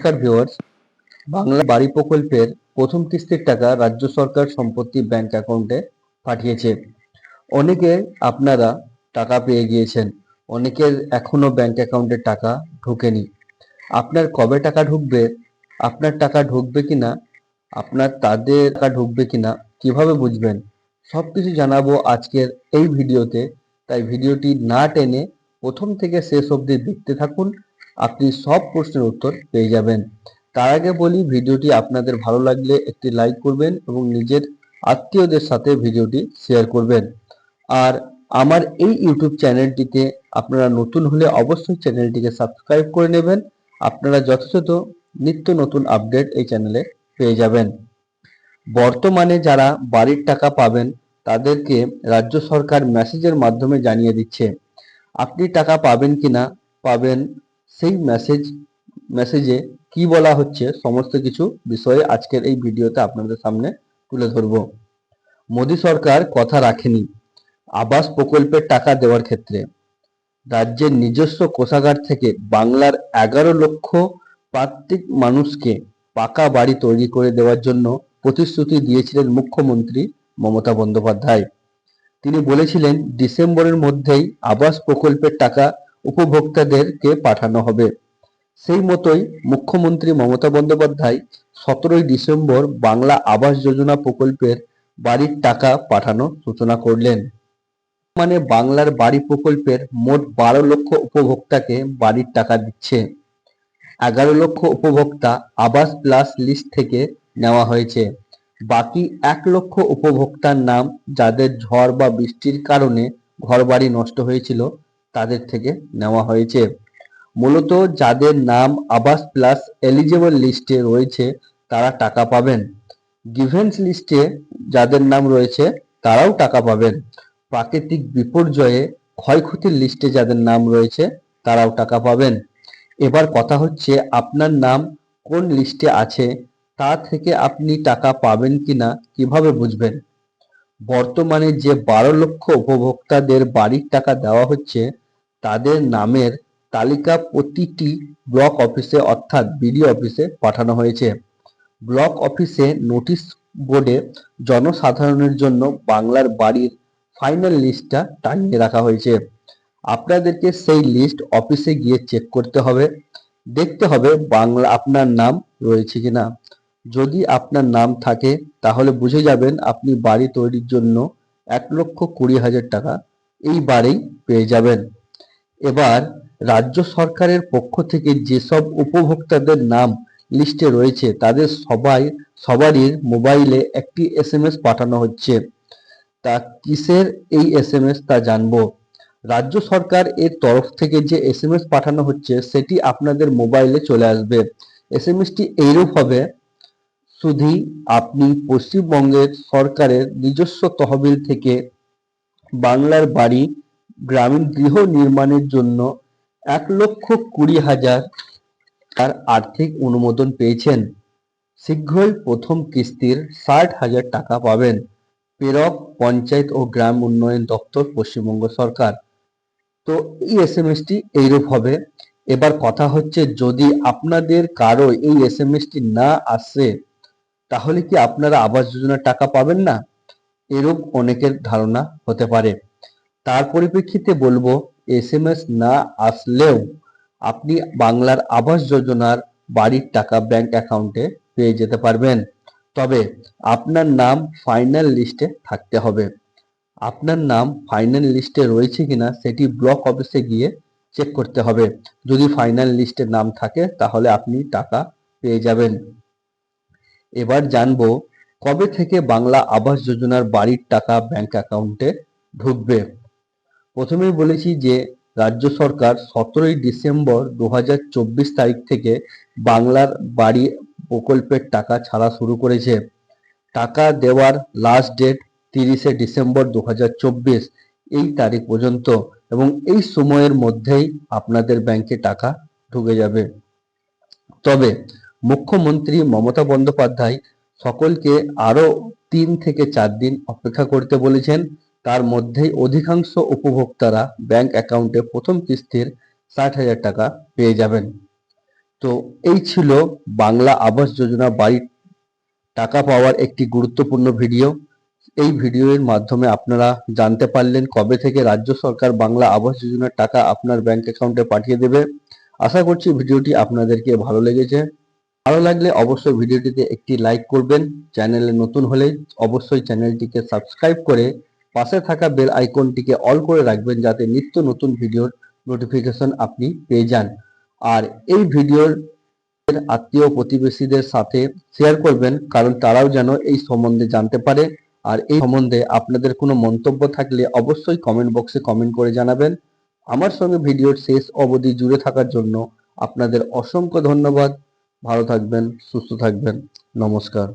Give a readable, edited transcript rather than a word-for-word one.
নমস্কার ভিউয়ার্স, বাংলা বাড়ি প্রকল্পের প্রথম কিস্তির টাকা রাজ্য সরকার সম্পত্তি ব্যাংক অ্যাকাউন্টে পাঠিয়েছে। অনেকে আপনারা টাকা পেয়ে গিয়েছেন, অনেকের এখনো ব্যাংক অ্যাকাউন্টে টাকা ঢোকেনি। আপনার কবে টাকা ঢুকবে, আপনার টাকা ঢুকবে কিনা, তাদের টাকা ঢুকবে কিনা কিভাবে বুঝবেন, সবকিছু জানাবো আজকের এই ভিডিওতে। তাই ভিডিওটি না টেনে প্রথম থেকে শেষ অবধি দেখতে থাকুন, আপনি সব প্রশ্নের উত্তর পেয়ে যাবেন। তার আগে বলি, ভিডিওটি আপনাদের ভালো লাগলে একটি লাইক করবেন এবং নিজের আত্মীয়দের সাথে ভিডিওটি শেয়ার করবেন। আর আমার এই ইউটিউব চ্যানেলটিতে আপনারা নতুন হলে অবশ্যই চ্যানেলটিকে সাবস্ক্রাইব করে নেবেন। আপনারা যথাযথ নিত্য নতুন আপডেট এই চ্যানেলে পেয়ে যাবেন। বর্তমানে যারা বাড়ির টাকা পাবেন তাদেরকে রাজ্য সরকার মেসেজের মাধ্যমে জানিয়ে দিচ্ছে আপনি টাকা পাবেন কিনা পাবেন। সেই মেসেজে কি বলা হচ্ছে সমস্ত কিছু বিষয়ে আজকের এই ভিডিওতে আপনাদের সামনে তুলে ধরব। মোদী সরকার কথা রাখেনি আবাস প্রকল্পের টাকা দেওয়ার ক্ষেত্রে। রাজ্যের নিজস্ব কোষাগার থেকে বাংলার 11 লক্ষ প্রান্তিক মানুষকে পাকা বাড়ি তৈরি করে দেওয়ার জন্য প্রতিশ্রুতি দিয়েছিলেন মুখ্যমন্ত্রী মমতা বন্দ্যোপাধ্যায়। তিনি বলেছিলেন ডিসেম্বরের মধ্যেই আবাস প্রকল্পের টাকা উপভোক্তাদেরকে পাঠানো হবে। সেই মতোই মুখ্যমন্ত্রী মমতা বন্দ্যোপাধ্যায় 17ই ডিসেম্বর বাংলা আবাস যোজনা প্রকল্পের বাড়ির টাকা পাঠানোর সূচনা করলেন। মানে বাংলার বাড়ি প্রকল্পের মোট 12 লক্ষ উপভোক্তাকে বাড়ির টাকা দিচ্ছে। 11 লক্ষ উপভোক্তা আবাস প্লাস লিস্ট থেকে নেওয়া হয়েছে। বাকি 1 লক্ষ উপভোক্তার নাম যাদের ঝড় বা বৃষ্টির কারণে ঘরবাড়ি নষ্ট হয়েছিল তাদের থেকে নেওয়া হয়েছে। মূলত যাদের নাম আবাস প্লাস এলিজেবল লিস্টে রয়েছে তারা টাকা পাবেন। গিভেন্স লিস্টে যাদের নাম রয়েছে তারাও টাকা পাবেন। প্রাকৃতিক বিপর্যয়ে ক্ষয়ক্ষতির লিস্টে যাদের নাম রয়েছে তারাও টাকা পাবেন। এবার কথা হচ্ছে আপনার নাম কোন লিস্টে আছে তা থেকে আপনি টাকা পাবেন কিনা কিভাবে বুঝবেন। বর্তমানে যে 12 লক্ষ উপভোক্তাদের বাড়ির টাকা দেওয়া হচ্ছে তাদের নামের তালিকা প্রতিটি ব্লক অফিসে অর্থাৎ বিডিও অফিসে পাঠানো হয়েছে। ব্লক অফিসে নোটিশ বোর্ডে জনসাধারণের জন্য বাংলার বাড়ির ফাইনাল লিস্টটা টাঙিয়ে রাখা হয়েছে। আপনাদেরকে সেই লিস্ট অফিসে গিয়ে চেক করতে হবে, দেখতে হবে বাংলা আপনার নাম রয়েছে কিনা। যদি আপনার নাম থাকে তাহলে বুঝে যাবেন আপনি বাড়ি তৈরির জন্য 1,20,000 টাকা এইবারেই পেয়ে যাবেন। এবার রাজ্য সরকারের পক্ষ থেকে যেসব উপভোক্তাদের নাম লিস্টে রয়েছে তাদের সবারই মোবাইলে একটি SMS পাঠানো হচ্ছে। তা কিসের এই SMS তা জানবো। রাজ্য সরকার এর তরফ থেকে যে SMS পাঠানো হচ্ছে সেটি আপনাদের মোবাইলে চলে আসবে। SMSটি এইরূপ হবে, শুধু আপনি পশ্চিমবঙ্গের সরকারের নিজস্ব তহবিল থেকে বাংলার বাড়ি গ্রামীণ গৃহ নির্মাণের জন্য 1,20,000 তার আর্থিক অনুমোদন পেয়েছেন। শীঘ্রই প্রথম কিস্তির 60,000 টাকা পাবেন। প্রেরক পঞ্চায়েত ও গ্রাম উন্নয়ন দপ্তর পশ্চিমবঙ্গ সরকার। তো এই SMSটি এইরূপ হবে। এবার কথা হচ্ছে যদি আপনাদের কারো এই SMSটি না আসে তাহলে কি আপনারা আবাস যোজনার টাকা পাবেন না, এরূপ অনেকের ধারণা হতে পারে। তার পরিপ্রেক্ষিতে বলবো SMS না আসলেও আপনি বাংলার আবাস যোজনার বাড়ির টাকা ব্যাংক অ্যাকাউন্টে পেয়ে যেতে পারবেন। তবে আপনার নাম ফাইনাল লিস্টে থাকতে হবে। আপনার নাম ফাইনাল লিস্টে রয়েছে কিনা সেটি ব্লক অফিসে গিয়ে চেক করতে হবে। যদি ফাইনাল লিস্টে নাম থাকে তাহলে আপনি টাকা পেয়ে যাবেন। এবার জানবো কবে থেকে বাংলা আবাস যোজনার বাড়ির টাকা ব্যাংক অ্যাকাউন্টে ঢুকবে। প্রথমেই বলেছি যে রাজ্য সরকার 17ই ডিসেম্বর 2024 তারিখ থেকে বাংলার বাড়ি প্রকল্পের টাকা ছাড়া শুরু করেছে। টাকা দেওয়ার লাস্ট ডেট 30শে ডিসেম্বর 2024 এই তারিখ পর্যন্ত, এবং এই সময়ের মধ্যেই আপনাদের ব্যাংকে টাকা ঢুকে যাবে। তবে মুখ্যমন্ত্রী মমতা বন্দ্যোপাধ্যায় সকলকে আরো 3 থেকে 4 দিন অপেক্ষা করতে বলেছেন। তার মধ্যেই অধিকাংশ উপভোক্তারা ব্যাংক অ্যাকাউন্টে প্রথম কিস্তির 60,000 টাকা পেয়ে যাবেন। তো এই ছিল বাংলা আবাস যোজনা বাড়ির টাকা পাওয়ার একটি গুরুত্বপূর্ণ ভিডিও। এই ভিডিওর মাধ্যমে আপনারা জানতে পারলেন কবে থেকে রাজ্য সরকার বাংলা আবাস যোজনার টাকা আপনার ব্যাংক অ্যাকাউন্টে পাঠিয়ে দেবে। আশা করছি ভিডিওটি আপনাদেরকে ভালো লেগেছে। ভালো লাগলে অবশ্যই ভিডিওটিতে একটি লাইক করবেন। চ্যানেলে নতুন হলে অবশ্যই চ্যানেলটিকে সাবস্ক্রাইব করে পাশে থাকা বেল আইকনটিকে অল করে রাখবেন, যাতে নিত্য নতুন ভিডিওর নোটিফিকেশন আপনি পেয়ে যান। আর এই ভিডিওর আত্মীয় প্রতিবেশীদের সাথে শেয়ার করবেন, কারণ তারাও যেন এই সম্বন্ধে জানতে পারে। আর এই সম্বন্ধে আপনাদের কোনো মন্তব্য থাকলে অবশ্যই কমেন্ট বক্সে কমেন্ট করে জানাবেন। আমার সঙ্গে ভিডিওর শেষ অবধি জুড়ে থাকার জন্য আপনাদের অসংখ্য ধন্যবাদ। ভালো থাকবেন, সুস্থ থাকবেন। নমস্কার।